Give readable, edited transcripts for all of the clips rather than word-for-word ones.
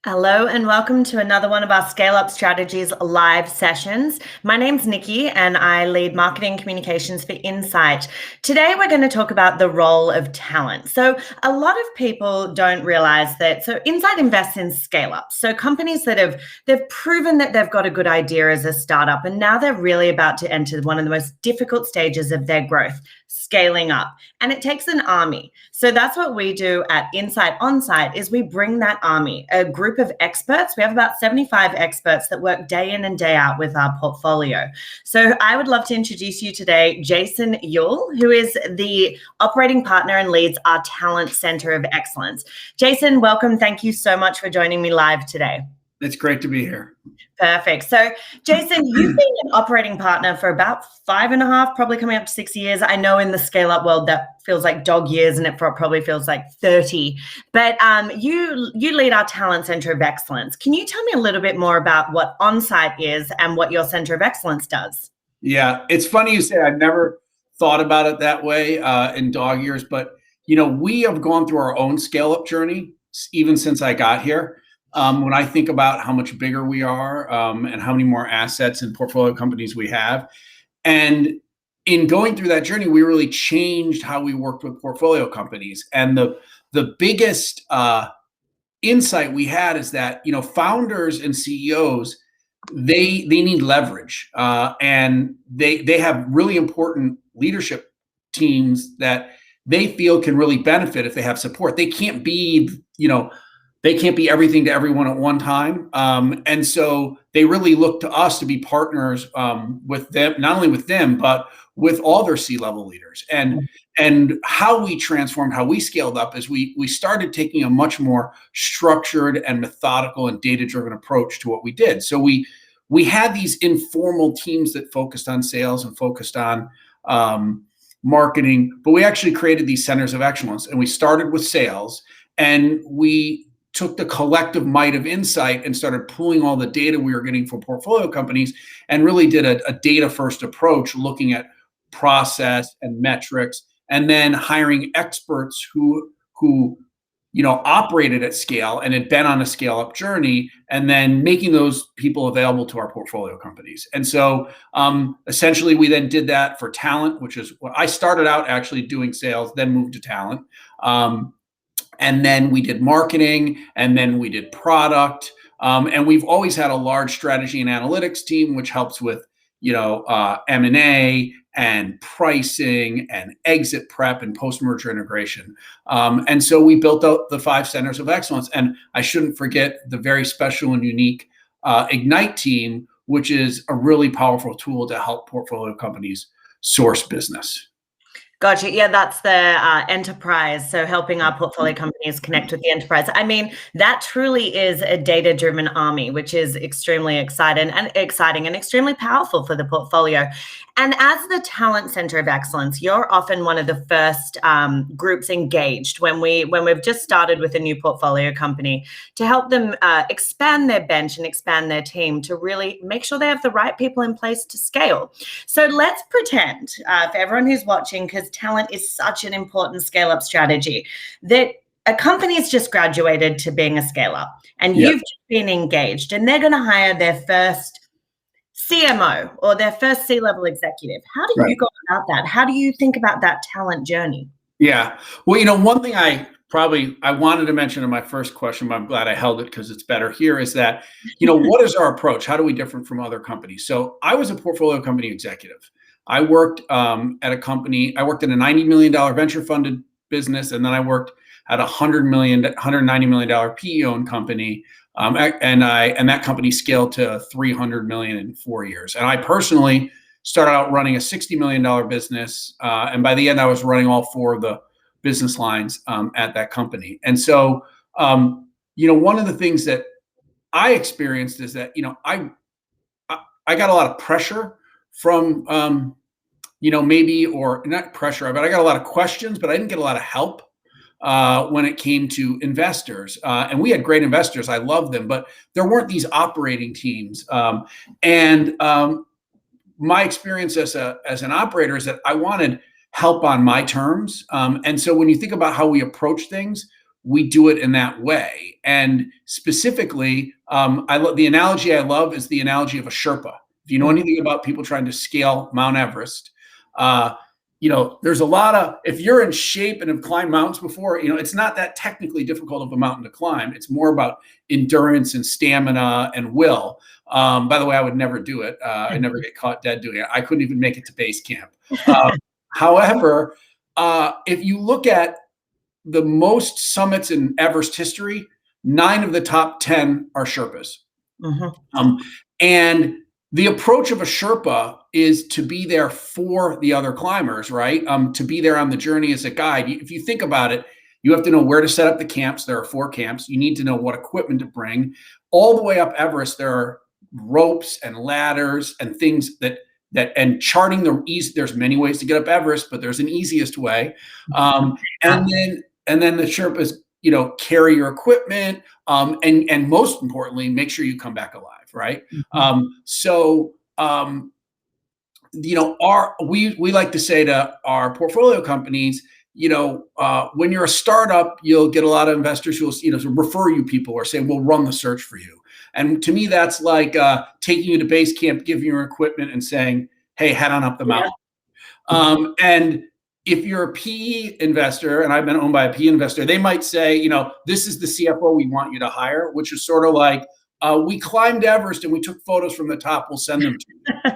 Hello and welcome to another one of our Scale Up Strategies live sessions. My name's Nikki and I lead marketing communications for Insight. Today we're going to talk about the role of talent. So a lot of people don't realize that. So Insight invests in scale up. So companies that they've proven that they've got a good idea as a startup, and now they're really about to enter one of the most difficult stages of their growth, scaling up. And it takes an army. So that's what we do at Insight Onsite is we bring that army, a group of experts. We have about 75 experts that work day in and day out with our portfolio. So I would love to introduce you today, Jason Ewell, who is the operating partner and leads our Talent Center of Excellence. Jason, welcome. Thank you so much for joining me live today. It's great to be here. Perfect. So, Jason, you've been an operating partner for about 5.5, probably coming up to 6 years. I know in the scale-up world that feels like dog years, and it probably feels like 30. But you lead our Talent Center of Excellence. Can you tell me a little bit more about what Onsite is and what your Center of Excellence does? Yeah, it's funny you say I've never thought about it that way in dog years, but we have gone through our own scale-up journey even since I got here. When I think about how much bigger we are and how many more assets and portfolio companies we have. And in going through that journey, we really changed how we worked with portfolio companies. And the biggest insight we had is that, founders and CEOs, they need leverage and they have really important leadership teams that they feel can really benefit if they have support. They can't be, everything to everyone at one time. And so they really look to us to be partners with them, not only with them, but with all their C-level leaders. And how we transformed, how we scaled up is we started taking a much more structured and methodical and data-driven approach to what we did. So we had these informal teams that focused on sales and focused on marketing, but we actually created these centers of excellence. And we started with sales, and we took the collective might of Insight and started pulling all the data we were getting from portfolio companies and really did a data-first approach, looking at process and metrics, and then hiring experts who operated at scale and had been on a scale-up journey, and then making those people available to our portfolio companies. And so essentially we then did that for talent, which is what I started out actually doing sales, then moved to talent. And then we did marketing, and then we did product. And we've always had a large strategy and analytics team, which helps with, M&A and pricing and exit prep and post-merger integration. And so we built out the 5 centers of excellence. And I shouldn't forget the very special and unique Ignite team, which is a really powerful tool to help portfolio companies source business. Gotcha. Yeah, that's the enterprise. So helping our portfolio companies connect with the enterprise. I mean, that truly is a data-driven army, which is extremely exciting and extremely powerful for the portfolio. And as the Talent Center of Excellence, you're often one of the first groups engaged when we've just started with a new portfolio company to help them expand their bench and expand their team to really make sure they have the right people in place to scale. So let's pretend for everyone who's watching, because talent is such an important scale-up strategy, that a company's just graduated to being a scale-up and you've just been engaged, and they're going to hire their first CMO or their first C-level executive. How do you go about that? How do you think about that talent journey? Yeah. Well, one thing I wanted to mention in my first question, but I'm glad I held it because it's better here, is that, what is our approach? How do we differ from other companies? So I was a portfolio company executive. I worked at a company. I worked in a $90 million venture funded business, and then I worked at a $190 million PE-owned company. And that company scaled to $300 million in 4 years. And I personally started out running a $60 million business. And by the end, I was running all 4 of the business lines at that company. And so, one of the things that I experienced is that, I got a lot of pressure from, maybe, or not pressure, but I got a lot of questions, but I didn't get a lot of help when it came to investors. And we had great investors. I love them, but there weren't these operating teams. And my experience as an operator is that I wanted help on my terms. And so when you think about how we approach things, we do it in that way. And specifically, the analogy I love is the analogy of a Sherpa. If you know anything about people trying to scale Mount Everest, there's a lot of, if you're in shape and have climbed mountains before, it's not that technically difficult of a mountain to climb. It's more about endurance and stamina and will. By the way, I would never do it. I never get caught dead doing it. I couldn't even make it to base camp. However, if you look at the most summits in Everest history, 9 of the top 10 are Sherpas. And the approach of a Sherpa is to be there for the other climbers, right? To be there on the journey as a guide. If you think about it, you have to know where to set up the camps. There are 4 camps. You need to know what equipment to bring. All the way up Everest, there are ropes and ladders and things and charting there's many ways to get up Everest, but there's an easiest way. And then the Sherpas, carry your equipment, and most importantly, make sure you come back alive, right? We like to say to our portfolio companies, when you're a startup, you'll get a lot of investors who will, refer you people or say, we'll run the search for you. And to me, that's like taking you to base camp, giving you your equipment and saying, hey, head on up the mountain. And if you're a PE investor, and I've been owned by a PE investor, they might say, this is the CFO we want you to hire, which is sort of like, we climbed Everest and we took photos from the top, we'll send them to you.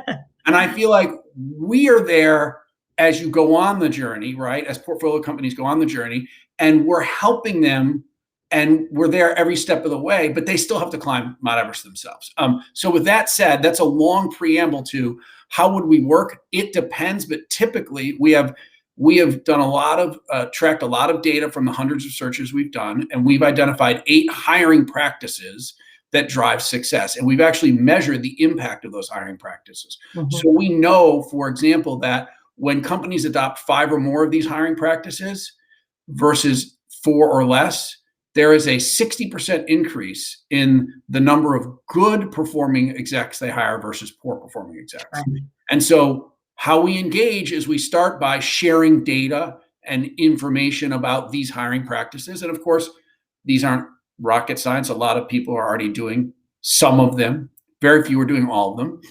And I feel like we are there as you go on the journey, right? As portfolio companies go on the journey, and we're helping them, and we're there every step of the way, but they still have to climb Mount Everest themselves. So with that said, that's a long preamble to how would we work? It depends, but typically we have done tracked a lot of data from the hundreds of searches we've done, and we've identified 8 hiring practices that drive success. And we've actually measured the impact of those hiring practices. So we know, for example, that when companies adopt 5 or more of these hiring practices versus 4 or less, there is a 60% increase in the number of good performing execs they hire versus poor performing execs. And so how we engage is we start by sharing data and information about these hiring practices. And of course, these aren't rocket science. A lot of people are already doing some of them. Very few are doing all of them.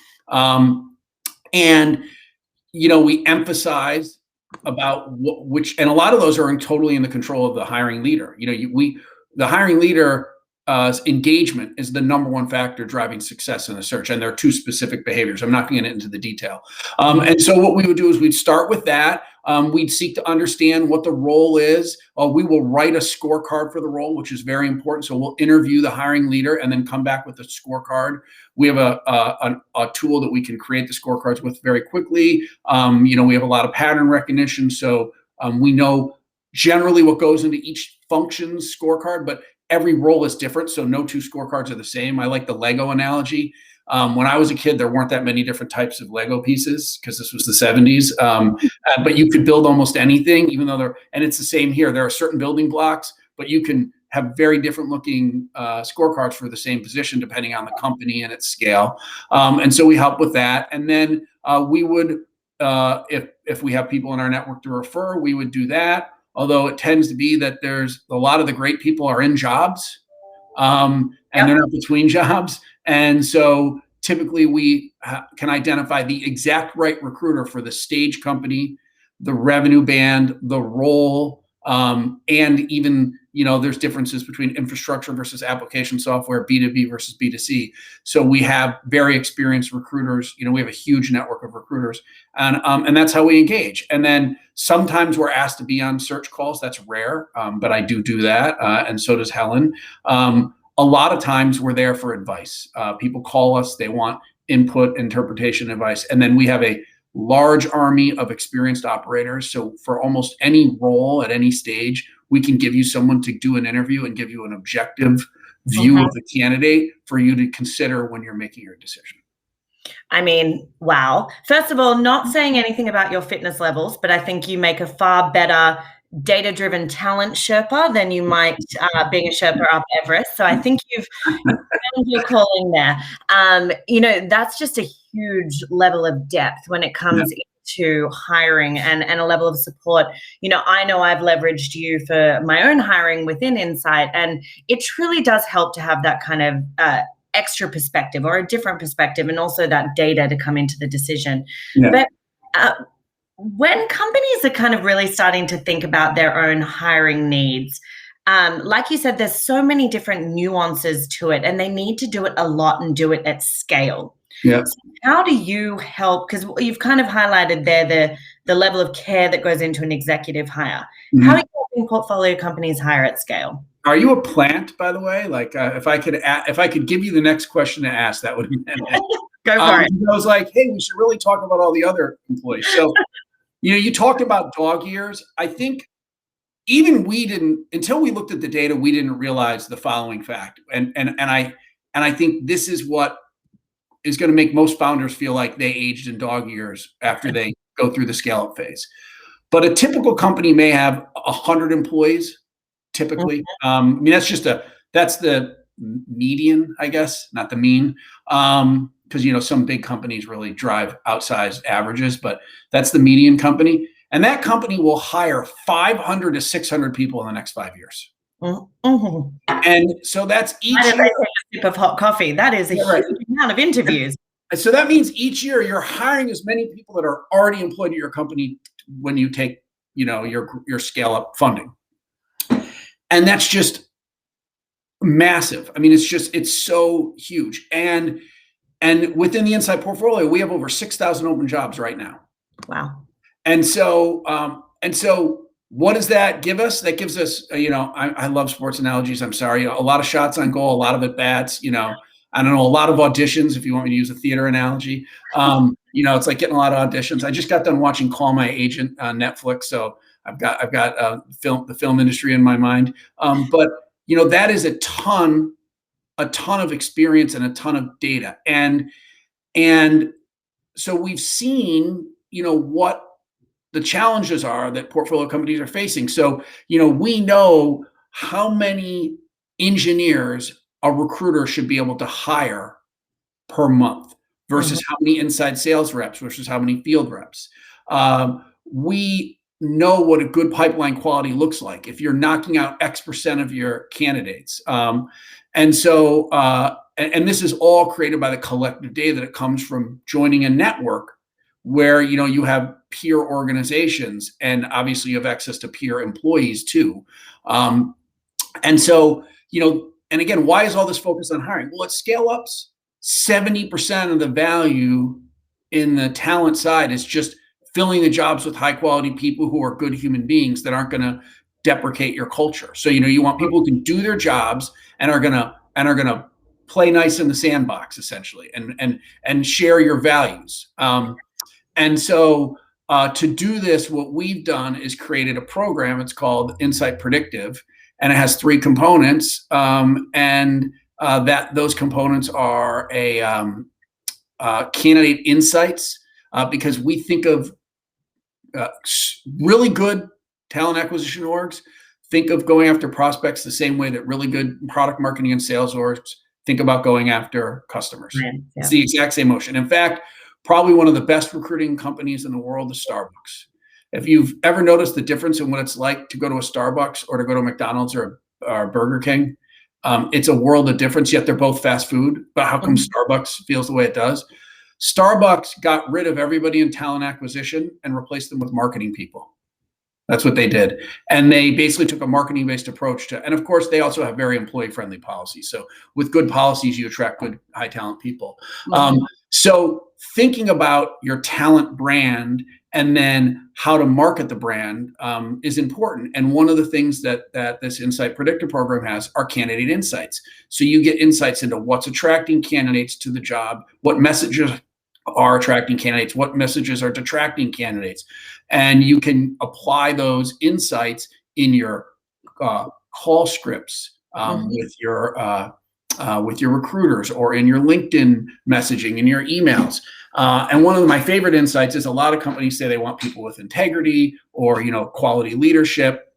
We emphasize about and a lot of those are totally in the control of the hiring leader. The hiring leader engagement is the number one factor driving success in a search. And there are 2 specific behaviors. I'm not going to get into the detail. And so what we would do is we'd start with that. We'd seek to understand what the role is. We will write a scorecard for the role, which is very important. So we'll interview the hiring leader and then come back with a scorecard. We have a tool that we can create the scorecards with very quickly. We have a lot of pattern recognition. So we know generally what goes into each function's scorecard, but every role is different, so no 2 scorecards are the same. I like the Lego analogy. When I was a kid, there weren't that many different types of Lego pieces because this was the 70s. But you could build almost anything, even though and it's the same here. There are certain building blocks, but you can have very different looking scorecards for the same position depending on the company and its scale. And so we help with that. And then we would, if we have people in our network to refer, we would do that. Although it tends to be that there's a lot of the great people are in jobs and they're not between jobs. And so typically we can identify the exact right recruiter for the stage company, the revenue band, the role, and even, there's differences between infrastructure versus application software, B2B versus B2C. So we have very experienced recruiters. We have a huge network of recruiters, and that's how we engage. And then sometimes we're asked to be on search calls. That's rare, but I do that, and so does Helen. A lot of times we're there for advice. People call us, they want input, interpretation, advice, and then we have a large army of experienced operators. So for almost any role at any stage, we can give you someone to do an interview and give you an objective view of the candidate for you to consider when you're making your decision. I mean, wow. First of all, not saying anything about your fitness levels, but I think you make a far better data-driven talent Sherpa than you might being a Sherpa up Everest. So I think you've found your calling there. That's just a huge level of depth when it comes to hiring and a level of support. I know I've leveraged you for my own hiring within Insight, and it truly does help to have that kind of extra perspective or a different perspective, and also that data to come into the decision. Yeah. But when companies are kind of really starting to think about their own hiring needs, like you said, there's so many different nuances to it, and they need to do it a lot and do it at scale. Yeah. So how do you help? Because you've kind of highlighted there the level of care that goes into an executive hire. Mm-hmm. How are you helping portfolio companies hire at scale? Are you a plant, by the way? Like, if I could give you the next question to ask, that would be Go for it. I was like, hey, we should really talk about all the other employees. So, you talked about dog years. I think even we didn't, until we looked at the data, we didn't realize the following fact. And I think this is what is going to make most founders feel like they aged in dog years after they go through the scale-up phase. But a typical company may have 100 employees, typically. I mean, that's the median, I guess, not the mean. Because some big companies really drive outsized averages, but that's the median company. And that company will hire 500 to 600 people in the next 5 years. Mm-hmm. And so that's each year. Take a sip of hot coffee. That is a huge amount of interviews. And so that means each year you're hiring as many people that are already employed at your company when you take, your scale up funding. And that's just massive. I mean, it's so huge. And within the Insight portfolio, we have over 6,000 open jobs right now. Wow. And so what does that give us? That gives us, I love sports analogies. I'm sorry. A lot of shots on goal, a lot of at bats, I don't know, a lot of auditions, if you want me to use a theater analogy. It's like getting a lot of auditions. I just got done watching Call My Agent on Netflix. So I've got the film industry in my mind. But that is a ton of experience and a ton of data. And so we've seen, what the challenges are that portfolio companies are facing. So, we know how many engineers a recruiter should be able to hire per month versus how many inside sales reps versus how many field reps. We know what a good pipeline quality looks like if you're knocking out X% of your candidates. And this is all created by the collective data that comes from joining a network where, you have peer organizations, and obviously you have access to peer employees too. And again, why is all this focus on hiring? Well, at ScaleUps, 70% of the value in the talent side is just filling the jobs with high quality people who are good human beings that aren't going to deprecate your culture. So, you want people who can do their jobs and are going to play nice in the sandbox, essentially, and share your values. And so to do this, what we've done is created a program. It's called Insight Predictive, and it has 3 components. Those components are candidate insights, because we think of really good talent acquisition orgs think of going after prospects the same way that really good product marketing and sales orgs think about going after customers. Right. Yeah. It's the exact same motion. In fact, probably one of the best recruiting companies in the world is Starbucks. If you've ever noticed the difference in what it's like to go to a Starbucks or to go to a McDonald's or Burger King, it's a world of difference, yet they're both fast food. But how come Starbucks feels the way it does? Starbucks got rid of everybody in talent acquisition and replaced them with marketing people. That's what they did. And they basically took a marketing-based approach and of course, they also have very employee-friendly policies. So with good policies, you attract good high talent people. So thinking about your talent brand and then how to market the brand is important. And one of the things that this Insight Predictor program has are candidate insights. So you get insights into what's attracting candidates to the job, what messages are attracting candidates, what messages are detracting candidates. And you can apply those insights in your call scripts with your recruiters or in your LinkedIn messaging, in your emails. And one of my favorite insights is a lot of companies say they want people with integrity or, quality leadership,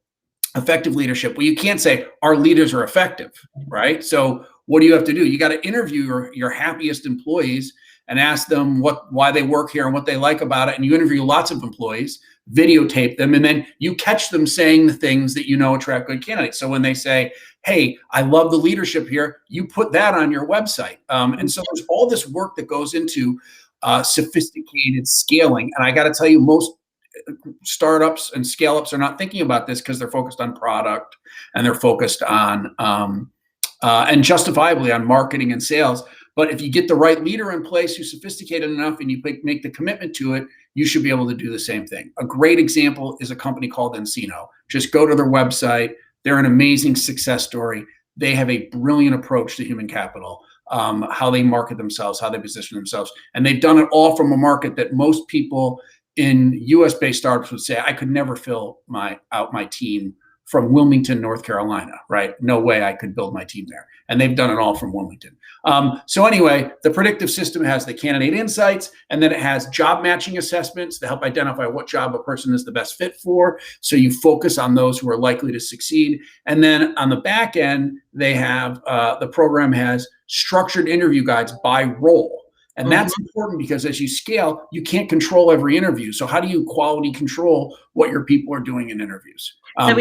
effective leadership. Well, you can't say our leaders are effective, right? So what do you have to do? You got to interview your happiest employees and ask them why they work here and what they like about it. And you interview lots of employees, videotape them, and then you catch them saying the things that you know attract good candidates. So when they say, hey, I love the leadership here, you put that on your website. And so there's all this work that goes into sophisticated scaling. And I got to tell you, most startups and scale-ups are not thinking about this because they're focused on product and they're focused on and justifiably on marketing and sales. But if you get the right leader in place who's sophisticated enough and you make the commitment to it, you should be able to do the same thing. A great example is a company called Encino. Just go to their website. They're an amazing success story. They have a brilliant approach to human capital, how they market themselves, how they position themselves. And they've done it all from a market that most people in US-based startups would say, I could never fill out my team from Wilmington, North Carolina, right? No way I could build my team there. And they've done it all from Wilmington. So anyway, the predictive system has the candidate insights, and then it has job matching assessments to help identify what job a person is the best fit for. So you focus on those who are likely to succeed. And then on the back end, they have, the program has structured interview guides by role. And that's important because as you scale, you can't control every interview. So how do you quality control what your people are doing in interviews? So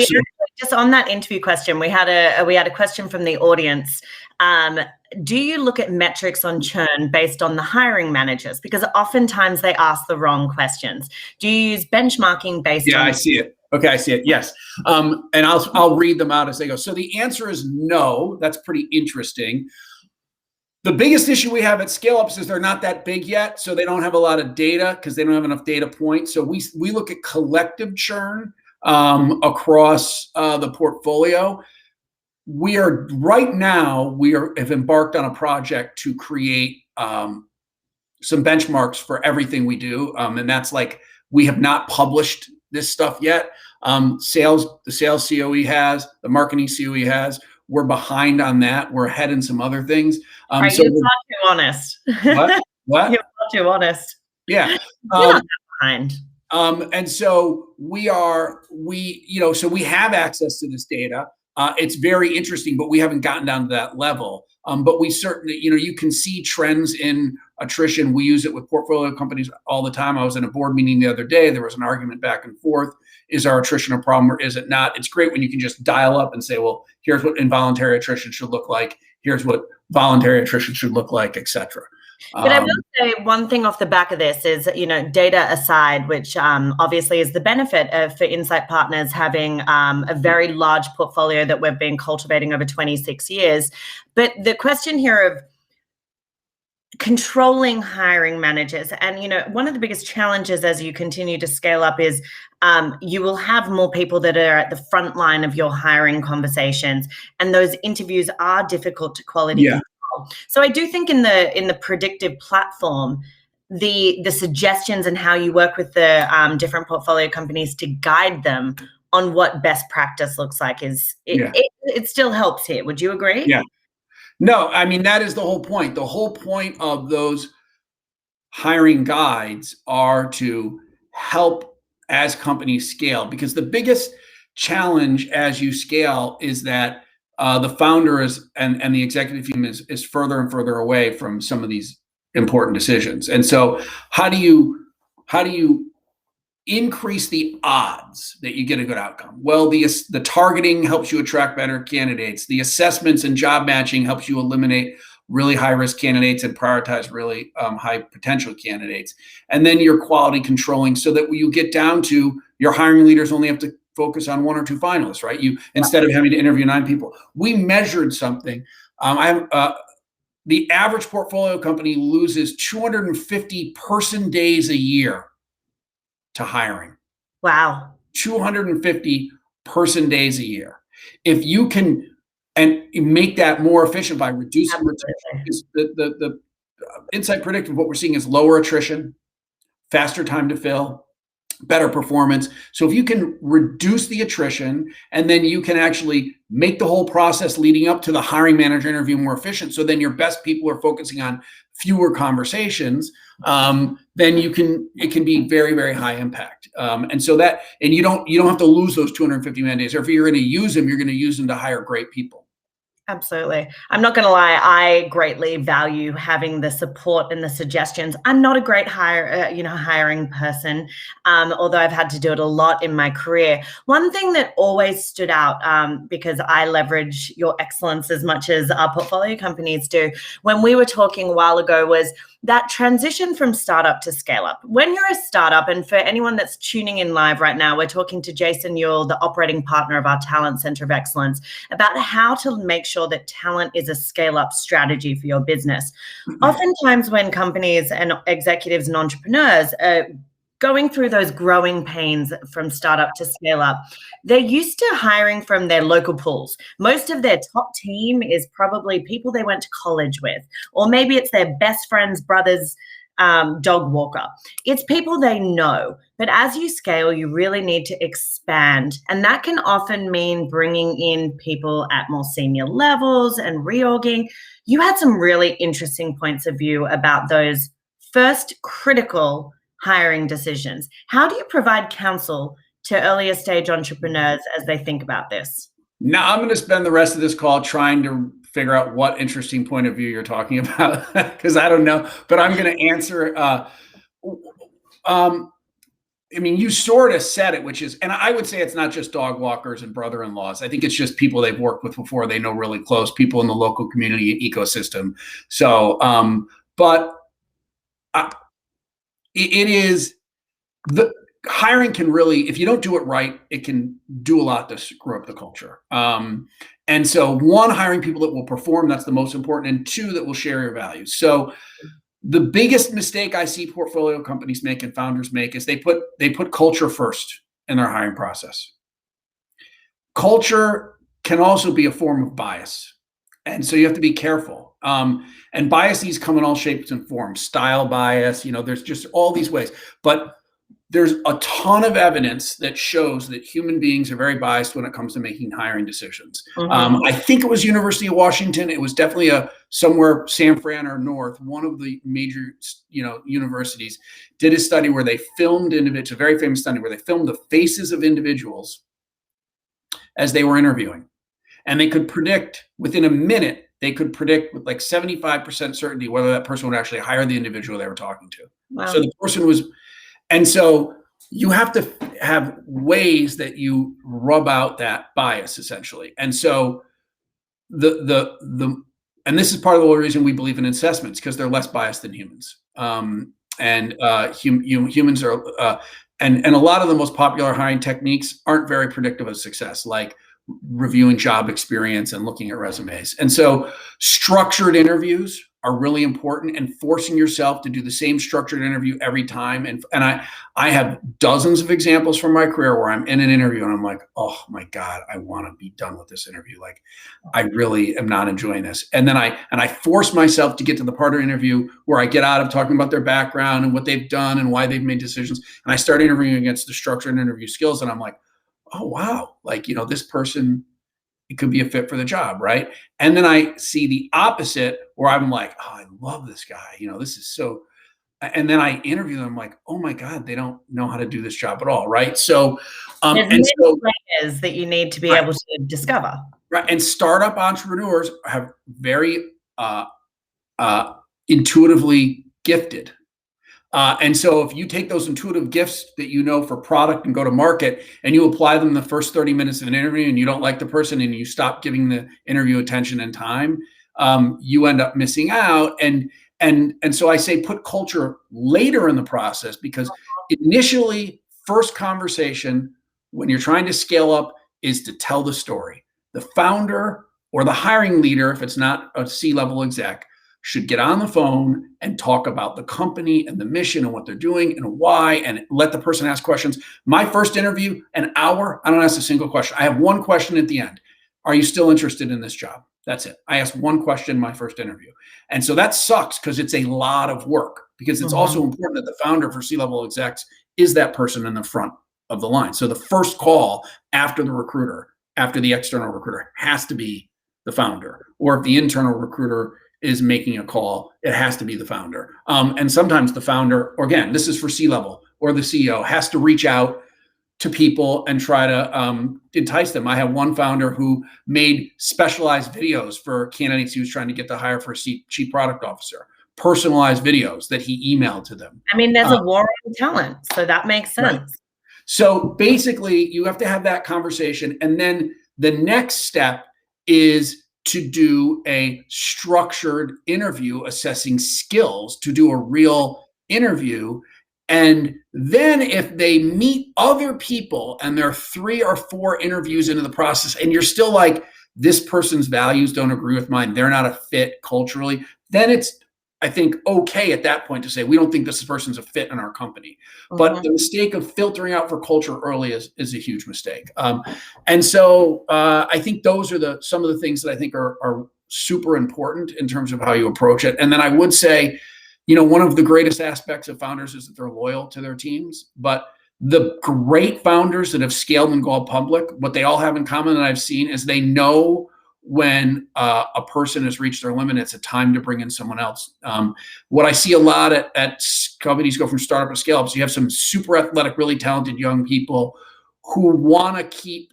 just on that interview question, we had a question from the audience. Do you look at metrics on churn based on the hiring managers? Because oftentimes they ask the wrong questions. Do you use benchmarking based on? Yeah, I see it. Okay, I see it. Yes. And I'll read them out as they go. So the answer is no. That's pretty interesting. The biggest issue we have at ScaleUp is they're not that big yet, so they don't have a lot of data because they don't have enough data points. So we look at collective churn across the portfolio. We have embarked on a project to create some benchmarks for everything we do, and that's like we have not published this stuff yet. The sales COE has, the marketing COE has. We're behind on that. We're ahead in some other things. You're not too honest. What? You're not too honest. Yeah. You're not that behind. And so we have access to this data. It's very interesting, but we haven't gotten down to that level. But we certainly, you can see trends in attrition. We use it with portfolio companies all the time. I was in a board meeting the other day. There was an argument back and forth. Is our attrition a problem or is it not? It's great when you can just dial up and say, well, here's what involuntary attrition should look like. Here's what voluntary attrition should look like, et cetera. But I will say one thing off the back of this is, data aside, which obviously is the benefit for Insight Partners having a very large portfolio that we've been cultivating over 26 years. But the question here of controlling hiring managers, and one of the biggest challenges as you continue to scale up is you will have more people that are at the front line of your hiring conversations, and those interviews are difficult to quality control. So I do think in the predictive platform, the suggestions and how you work with the different portfolio companies to guide them on what best practice looks like it still helps here. Would you agree? Yeah. No, I mean, that is the whole point. The whole point of those hiring guides are to help as companies scale, because the biggest challenge as you scale is that the founder and the executive team is further and further away from some of these important decisions. And so how do you increase the odds that you get a good outcome? Well, the targeting helps you attract better candidates. The assessments and job matching helps you eliminate really high-risk candidates and prioritize really high potential candidates. And then you're quality controlling so that when you get down to your hiring leaders only have to focus on 1 or 2 finalists, right? Instead of having to interview 9 people. We measured something. The average portfolio company loses 250 person days a year to hiring. Wow. 250 person days a year. If you can and make that more efficient by reducing retention, the Insight Predictive, what we're seeing is lower attrition, faster time to fill, better performance. So if you can reduce the attrition and then you can actually make the whole process leading up to the hiring manager interview more efficient, so then your best people are focusing on fewer conversations, then it can be very, very high impact. And you don't have to lose those 250 man days. Or if you're going to use them, you're going to use them to hire great people. Absolutely. I'm not going to lie. I greatly value having the support and the suggestions. I'm not a great hiring person, although I've had to do it a lot in my career. One thing that always stood out, because I leverage your excellence as much as our portfolio companies do, when we were talking a while ago, was that transition from startup to scale up. When you're a startup, and for anyone that's tuning in live right now, we're talking to Jason Ewell, the operating partner of our Talent Center of Excellence, about how to make sure that talent is a scale-up strategy for your business. Oftentimes when companies and executives and entrepreneurs are going through those growing pains from startup to scale up, they're used to hiring from their local pools. Most of their top team is probably people they went to college with, or maybe it's their best friend's brother's dog walker. It's people they know. But as you scale, you really need to expand. And that can often mean bringing in people at more senior levels and reorging. You had some really interesting points of view about those first critical hiring decisions. How do you provide counsel to earlier stage entrepreneurs as they think about this? Now I'm going to spend the rest of this call trying to figure out what interesting point of view you're talking about, because I don't know, but I'm going to answer. I mean, you sort of said it, which is, and I would say it's not just dog walkers and brother-in-laws. I think it's just people they've worked with before, they know really close, people in the local community ecosystem. So, but it is, the hiring can really, if you don't do it right, it can do a lot to screw up the culture. And so one, hiring people that will perform, that's the most important, and two, that will share your values. So the biggest mistake I see portfolio companies make and founders make is they put culture first in their hiring process. Culture can also be a form of bias. And so you have to be careful. And biases come in all shapes and forms, style bias, there's just all these ways. But there's a ton of evidence that shows that human beings are very biased when it comes to making hiring decisions. I think it was University of Washington. It was definitely somewhere San Fran or North. One of the major, universities did a study where they filmed individuals. A very famous study where they filmed the faces of individuals as they were interviewing, and they could predict within a minute. They could predict with like 75% certainty whether that person would actually hire the individual they were talking to. Wow. So the person was. And so you have to have ways that you rub out that bias, essentially. And so and this is part of the reason we believe in assessments, because they're less biased than humans. Humans are, and a lot of the most popular hiring techniques aren't very predictive of success, like reviewing job experience and looking at resumes. And so structured interviews are really important, and forcing yourself to do the same structured interview every time. And I have dozens of examples from my career where I'm in an interview and I'm like, oh my God, I want to be done with this interview. Like, I really am not enjoying this. And then I force myself to get to the part of the interview where I get out of talking about their background and what they've done and why they've made decisions. And I start interviewing against the structured interview skills. And I'm like, oh, wow. Like, this person, it could be a fit for the job, right? And then I see the opposite where I'm like, oh, I love this guy. This is so, and then I interview them, I'm like, oh my God, they don't know how to do this job at all, right? So, there's many layers that you need to be able to discover. Right, and startup entrepreneurs have very intuitively gifted. And so if you take those intuitive gifts that for product and go to market, and you apply them in the first 30 minutes of an interview, and you don't like the person and you stop giving the interview attention and time, you end up missing out. And so I say put culture later in the process, because initially, first conversation when you're trying to scale up is to tell the story. The founder or the hiring leader, if it's not a C-level exec, should get on the phone and talk about the company and the mission and what they're doing and why, and let the person ask questions. My first interview, an hour, I don't ask a single question. I have one question at the end. Are you still interested in this job? That's it. I asked one question in my first interview. And so that sucks, because it's a lot of work, because it's also important that the founder for C-level execs is that person in the front of the line. So the first call after the recruiter, after the external recruiter, has to be the founder. Or if the internal recruiter is making a call, it has to be the founder. And sometimes the founder, or again, this is for C-level, or the CEO, has to reach out to people and try to entice them. I have one founder who made specialized videos for candidates he was trying to get to hire for a chief product officer, personalized videos that he emailed to them. I mean, there's a war on talent, so that makes sense. Right. So basically, you have to have that conversation. And then the next step is to do a structured interview assessing skills, to do a real interview. And then if they meet other people and there are 3 or 4 interviews into the process and you're still like, this person's values don't agree with mine, they're not a fit culturally, then it's, I think, okay at that point to say, we don't think this person's a fit in our company. But the mistake of filtering out for culture early is a huge mistake. And so I think those are some of the things that I think are super important in terms of how you approach it. And then I would say, one of the greatest aspects of founders is that they're loyal to their teams. But the great founders that have scaled and gone public, what they all have in common that I've seen is they know when a person has reached their limit, it's a time to bring in someone else. What I see a lot at companies go from startup to scale up, so you have some super athletic, really talented young people who want to keep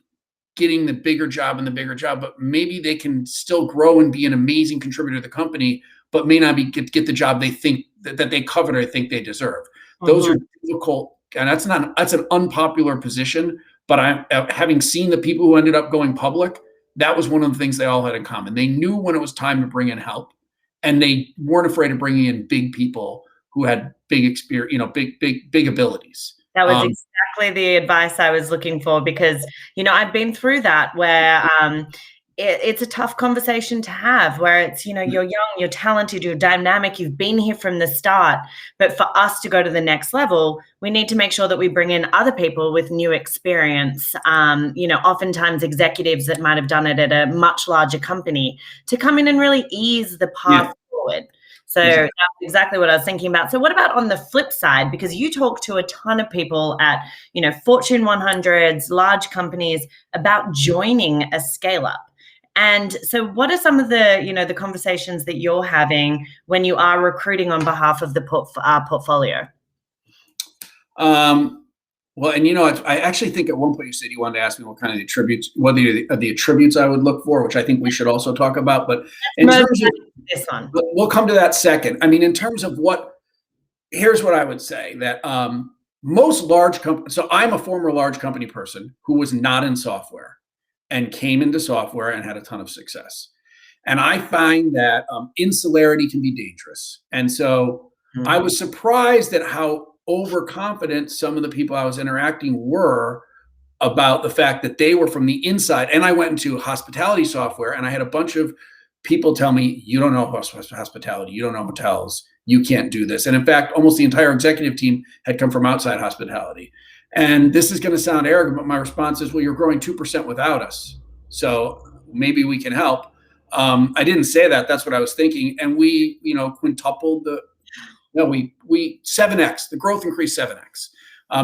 getting the bigger job and the bigger job, but maybe they can still grow and be an amazing contributor to the company, but may not get the job they think that they covet or think they deserve. Those are difficult, and that's an unpopular position. But having seen the people who ended up going public, that was one of the things they all had in common. They knew when it was time to bring in help, and they weren't afraid of bringing in big people who had big experience, big abilities. That was exactly the advice I was looking for, because, I've been through that where it's a tough conversation to have, where it's, you're young, you're talented, you're dynamic, you've been here from the start. But for us to go to the next level, we need to make sure that we bring in other people with new experience, oftentimes executives that might have done it at a much larger company, to come in and really ease the path forward. So that's exactly what I was thinking about. So what about on the flip side? Because you talk to a ton of people at, Fortune 100s, large companies, about joining a scale up. And so what are some of the, the conversations that you're having when you are recruiting on behalf of the portfolio? Well, and I actually think at one point you said you wanted to ask me what kind of attributes, what are the attributes I would look for, which I think we should also talk about. But in terms of this one, we'll come to that second. I mean, in terms of here's what I would say, that most large companies. So I'm a former large company person who was not in software and came into software and had a ton of success. And I find that insularity can be dangerous. And so I was surprised at how overconfident some of the people I was interacting were about the fact that they were from the inside. And I went into hospitality software, and I had a bunch of people tell me, you don't know hospitality, you don't know hotels, you can't do this. And in fact, almost the entire executive team had come from outside hospitality. And this is going to sound arrogant, but my response is, well, you're growing 2% without us, so maybe we can help. I didn't say that. That's what I was thinking. And we, quintupled we 7x, the growth increased 7x.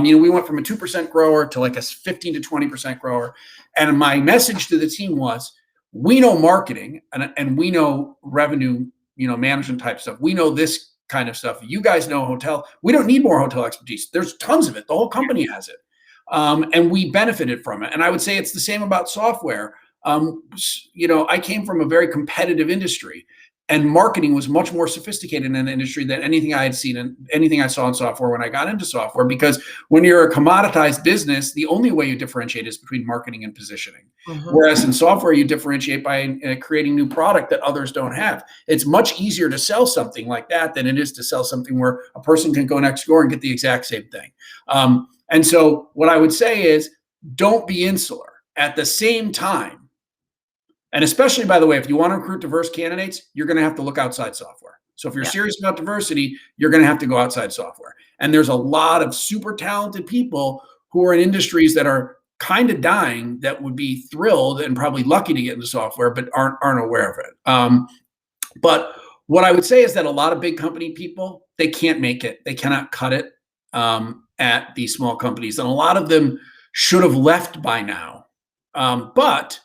We went from a 2% grower to like a 15 to 20% grower. And my message to the team was, we know marketing and we know revenue, management type stuff. We know this kind of stuff. You guys know hotel. We don't need more hotel expertise. There's tons of it. The whole company has it. And we benefited from it. And I would say it's the same about software. I came from a very competitive industry, and marketing was much more sophisticated in the industry than anything I had seen and anything I saw in software when I got into software. Because when you're a commoditized business, the only way you differentiate is between marketing and positioning. Whereas in software, you differentiate by creating new product that others don't have. It's much easier to sell something like that than it is to sell something where a person can go next door and get the exact same thing. And so what I would say is, don't be insular. At the same time, and especially, by the way, if you want to recruit diverse candidates, you're going to have to look outside software. So if you're serious about diversity, you're going to have to go outside software. And there's a lot of super talented people who are in industries that are kind of dying that would be thrilled and probably lucky to get into software, but aren't aware of it. But what I would say is that a lot of big company people, they can't make it. They cannot cut it at these small companies. And a lot of them should have left by now. But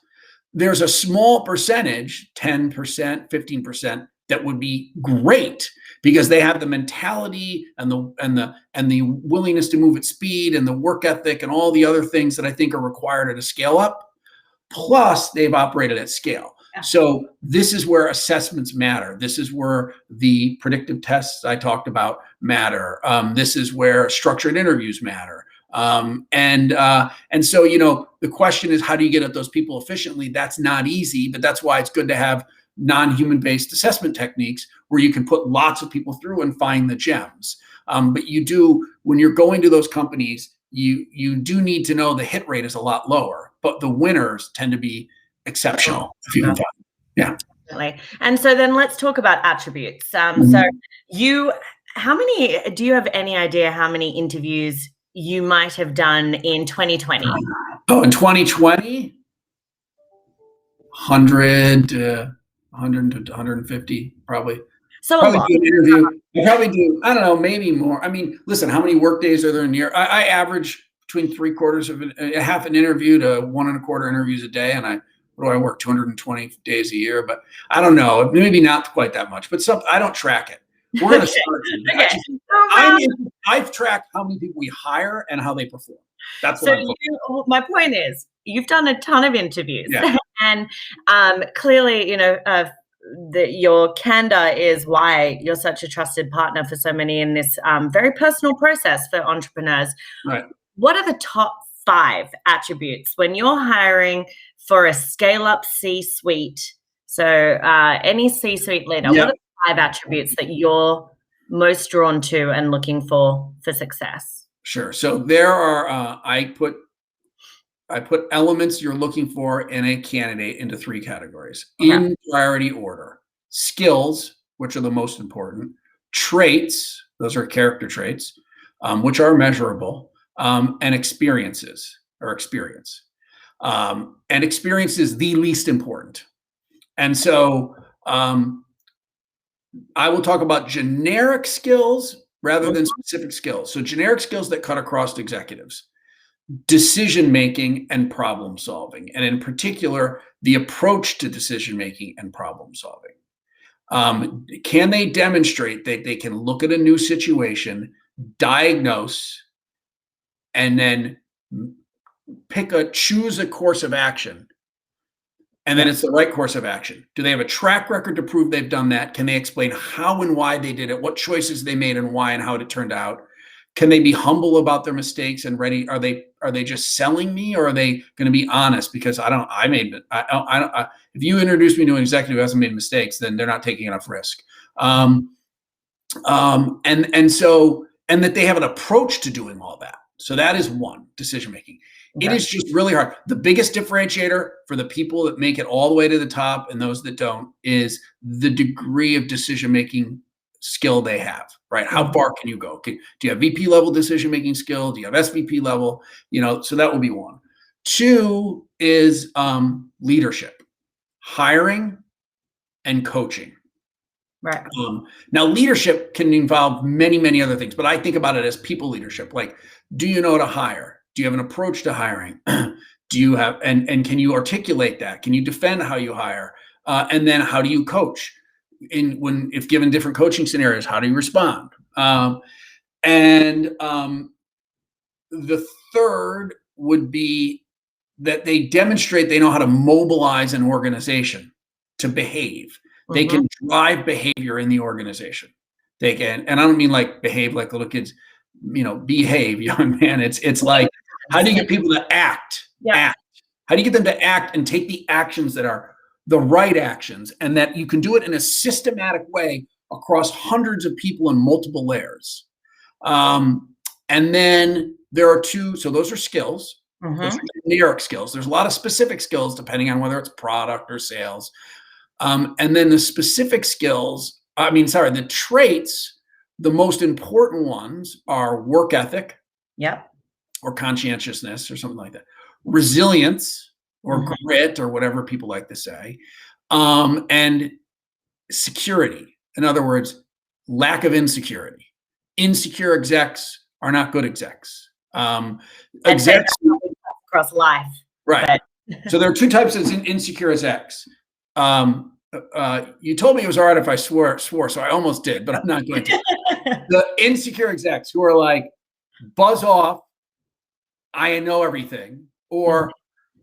there's a small percentage, 10%, 15%, that would be great because they have the mentality and the willingness to move at speed and the work ethic and all the other things that I think are required at a scale up. Plus, they've operated at scale. Yeah. So this is where assessments matter. This is where the predictive tests I talked about matter. This is where structured interviews matter. And so, the question is, how do you get at those people efficiently? That's not easy, but that's why it's good to have non-human based assessment techniques where you can put lots of people through and find the gems. But you do, when you're going to those companies, you do need to know the hit rate is a lot lower, but the winners tend to be exceptional if you can find them. Yeah. Definitely. And so then let's talk about attributes. So do you have any idea how many interviews you might have done in 2020? Oh, in 2020, 100 to 150, probably. So probably a lot. do an interview. I probably do, I don't know, maybe more. I mean, listen, how many work days are there in a year? I average between half an interview to 1.25 interviews a day. And I work 220 days a year, but I don't know, maybe not quite that much, but I don't track it. We're going to start. Okay. I've tracked how many people we hire and how they perform. That's what my point is, you've done a ton of interviews, yeah. And clearly, your candor is why you're such a trusted partner for so many in this very personal process for entrepreneurs. Right. What are the top 5 attributes when you're hiring for a scale-up C-suite? So any C-suite leader, What are the 5 attributes that you're most drawn to and looking for success? Sure. So there are, I put elements you're looking for in a candidate into 3 categories in priority order: skills, which are the most important; traits, those are character traits, which are measurable; and experiences or experience. And experience is the least important. And so I will talk about generic skills rather than specific skills. So generic skills that cut across executives: decision-making and problem solving, and in particular, the approach to decision-making and problem solving. Can they demonstrate that they can look at a new situation, diagnose, and then choose a course of action, and then it's the right course of action? Do they have a track record to prove they've done that? Can they explain how and why they did it, what choices they made and why and how it turned out? Can they be humble about their mistakes and ready? Are they just selling me, or are they going to be honest? Because if you introduce me to an executive who hasn't made mistakes, then they're not taking enough risk. And that they have an approach to doing all that. So that is one, decision making. Okay. It is just really hard. The biggest differentiator for the people that make it all the way to the top and those that don't is the degree of decision making skill they have, right? How far can you go? Do you have VP level decision-making skill? Do you have SVP level? So that will be one. 2 is leadership, hiring and coaching. Right. Now leadership can involve many, many other things, but I think about it as people leadership. Like, do you know how to hire? Do you have an approach to hiring? Do you have, and can you articulate that? Can you defend how you hire? And then how do you coach? If given different coaching scenarios, how do you respond? The 3rd would be that they demonstrate they know how to mobilize an organization to behave. They can drive behavior in the organization. They can, and I don't mean like behave like little kids, behave, young man. It's like, how do you get people to act? Act. How do you get them to act and take the actions that are the right actions, and that you can do it in a systematic way across hundreds of people in multiple layers? And then there are 2, so those are skills. Those are generic skills. There's a lot of specific skills depending on whether it's product or sales. And then the specific skills, the traits, the most important ones are work ethic, or conscientiousness or something like that, resilience, or grit, or whatever people like to say, and security. In other words, lack of insecurity. Insecure execs are not good execs. Execs across life, right? So there are 2 types of insecure execs. you told me it was all right if I swore, so I almost did, but I'm not going to. The insecure execs who are like, buzz off, I know everything, or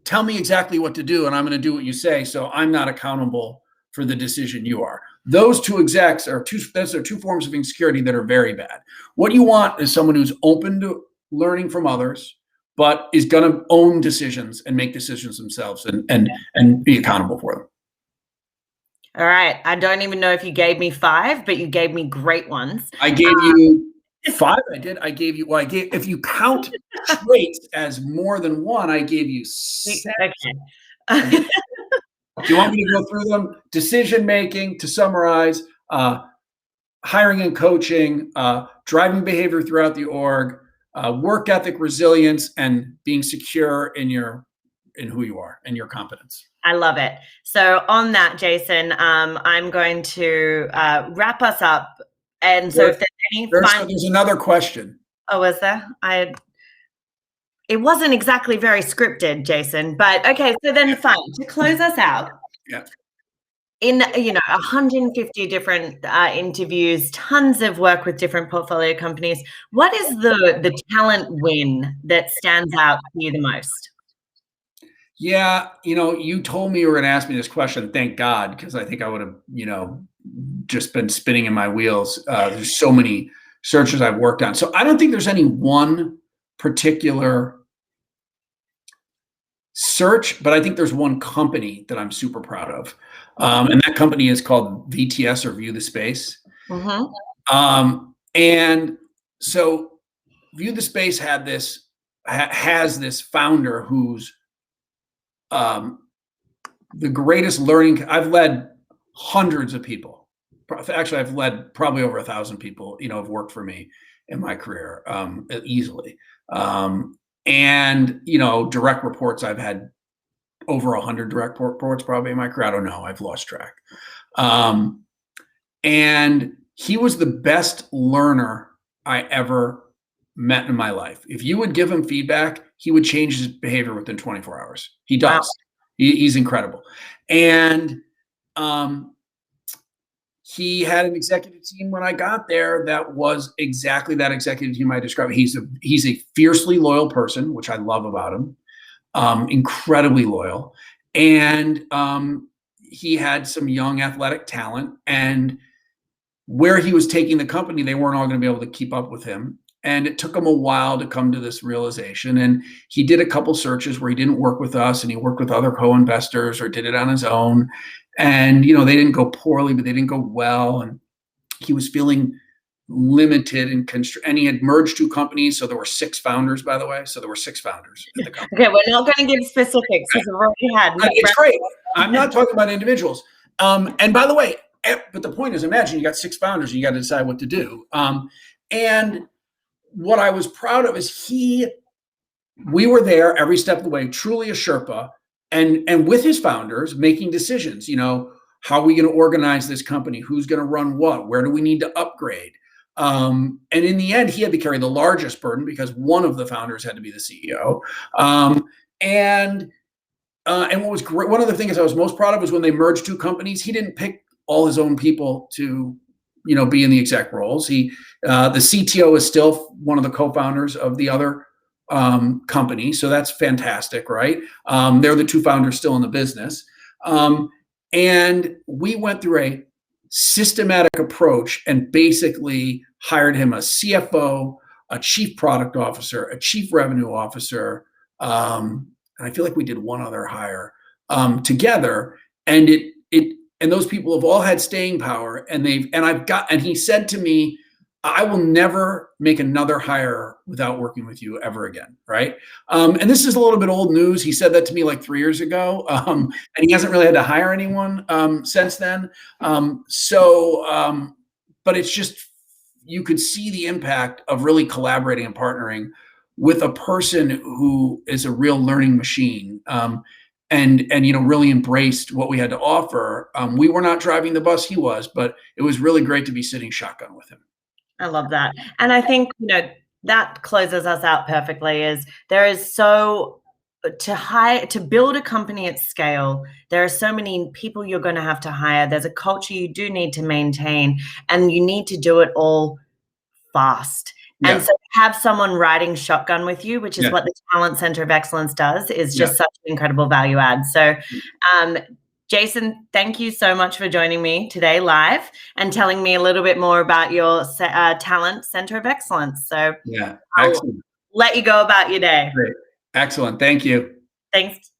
tell me exactly what to do and I'm going to do what you say, so I'm not accountable for the decision you are. Those two execs are those are two forms of insecurity that are very bad. What you want is someone who's open to learning from others, but is going to own decisions and make decisions themselves and be accountable for them. All right. I don't even know if you gave me 5, but you gave me great ones. I gave you 5. I did. I gave you, well, if you count traits as more than one, I gave you 7. Okay. Do you want me to go through them? Decision making, to summarize, hiring and coaching, driving behavior throughout the org, work ethic, resilience, and being secure in who you are and your competence. I love it. So on that, Jason, I'm going to wrap us up. And so if there's any there's another question. Oh, was there? It wasn't exactly very scripted, Jason, but okay. So then fine, to close us out. Yeah. In 150 different interviews, tons of work with different portfolio companies, what is the talent win that stands out to you the most? Yeah, you told me you were going to ask me this question. Thank God, because I think I would have, just been spinning in my wheels. There's so many searches I've worked on. So I don't think there's any one particular search, but I think there's one company that I'm super proud of. And that company is called VTS, or View the Space. Mm-hmm. And so View the Space has this founder who's the greatest learning. I've led hundreds of people. Actually, I've led probably over 1,000 people, have worked for me in my career, easily. And, direct reports, I've had over 100 direct reports probably in my career. I don't know. I've lost track. And he was the best learner I ever met in my life. If you would give him feedback, he would change his behavior within 24 hours. He does. Wow. He's incredible. And he had an executive team when I got there that was exactly that executive team I described. He's a fiercely loyal person, which I love about him. Incredibly loyal. And he had some young athletic talent. And where he was taking the company, they weren't all going to be able to keep up with him. And it took him a while to come to this realization. And he did a couple searches where he didn't work with us, and he worked with other co-investors or did it on his own. And, they didn't go poorly, but they didn't go well. And he was feeling limited and he had merged 2 companies. So there were 6 founders, by the way. So there were 6 founders at the company. Okay, we're not going to give specifics because we've already had. It's great. I'm not talking about individuals. And by the way, but the point is, imagine you got 6 founders and you got to decide what to do. And what I was proud of is we were there every step of the way, truly a Sherpa, and with his founders making decisions, how are we going to organize this company? Who's going to run what? Where do we need to upgrade? And in the end, he had to carry the largest burden because one of the founders had to be the CEO. And what was great, one of the things I was most proud of was when they merged 2 companies, he didn't pick all his own people to be in the exec roles. The CTO is still one of the co-founders of the other company. So that's fantastic, right? They're the 2 founders still in the business. And we went through a systematic approach and basically hired him a CFO, a chief product officer, a chief revenue officer. And I feel like we did one other hire together. And and those people have all had staying power, and he said to me, I will never make another hire without working with you ever again. Right. And this is a little bit old news. He said that to me like 3 years ago. And he hasn't really had to hire anyone since then. But it's just, you could see the impact of really collaborating and partnering with a person who is a real learning machine. And really embraced what we had to offer. We were not driving the bus, he was, but it was really great to be sitting shotgun with him. I love that. And I think, that closes us out perfectly. There is so to build a company at scale, there are so many people you're going to have to hire. There's a culture you do need to maintain, and you need to do it all fast. Yeah. And so have someone riding shotgun with you, which is Yeah. what the Talent Center of Excellence does, is Yeah. just such an incredible value add. So Jason, thank you so much for joining me today live and telling me a little bit more about your Talent Center of Excellence. So yeah, I'll excellent. let you go about your day. Great. Excellent. Thank you. Thanks.